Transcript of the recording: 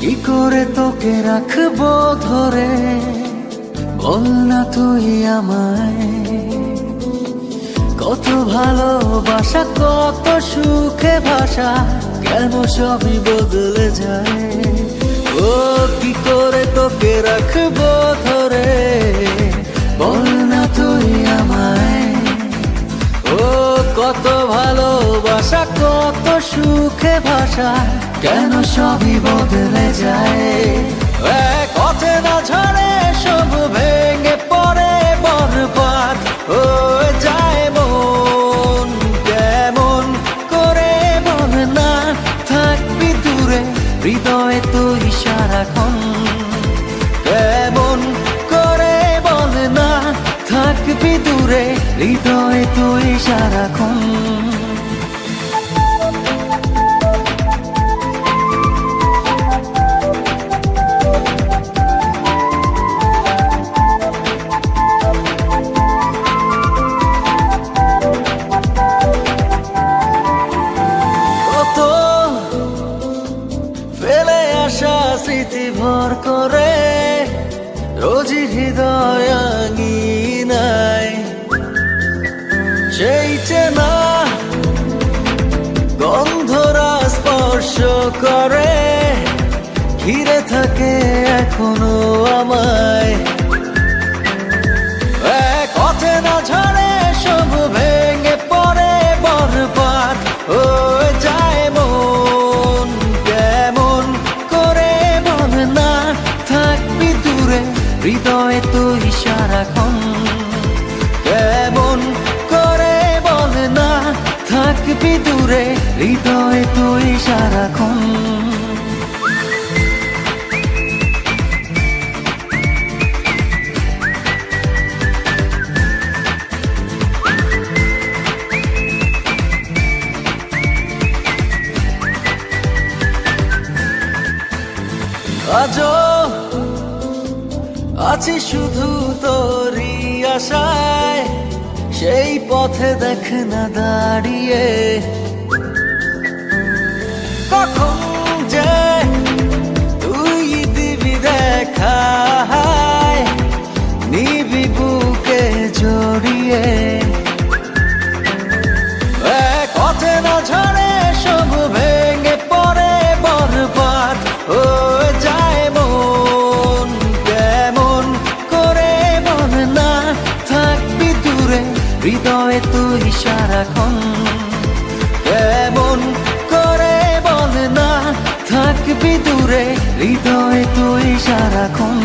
কি করে তোকে রাখবো ধরে, বল না তুই আমায়। কত ভালোবাসা, কত সুখে ভাষা, কেন সবই বদলে যায়। ও কি করে তোকে রাখবো ধরে, বল না তুই আমায়। ও কত ভালোবাসা, কত সুখে ভাষা, কেন সবই বদলে যায়। পথে না ঝরে সব ভেঙে পড়ে বরবাদ হয়ে যায় মন। কেমন করে বল না থাকবি দূরে, হৃদয়ে তুই সারাক্ষণ। কেমন করে বল না থাকবি দূরে, হৃদয়ে তুই সারাক্ষণ। ফেলে আসা স্মৃতি ভর করে রোজই হৃদয় আঙিনায়, সেই চেনা গন্ধরা স্পর্শ করে, ঘিরে থাকে এখনো আমায়। পথে না ঝরে সব ভেঙে পড়ে বরবাদ হয়ে যায় মন। কেমন করে বল না থাকবি দূরে, হৃদয়ে তুই সারাক্ষণ। কেমন করে বল না থাকবি দূরে, হৃদয়ে তুই সারাক্ষণ। আজও আছি শুধু তোরই আশায়, সেই পথে দেখ না দাঁড়িয়ে। কখন যে তুই দিবি দেখা, নিবি বুকে জড়িয়ে। পথে না ঝরে সব ভেঙে পড়ে বরবাদ হয়ে যায় মন। কেমন করে বল না থাকবি দূরে, হৃদয়ে তুই সারাক্ষণ। কেমন করে বল না থাকবি দূরে, হৃদয়ে তুই সারাক্ষণ।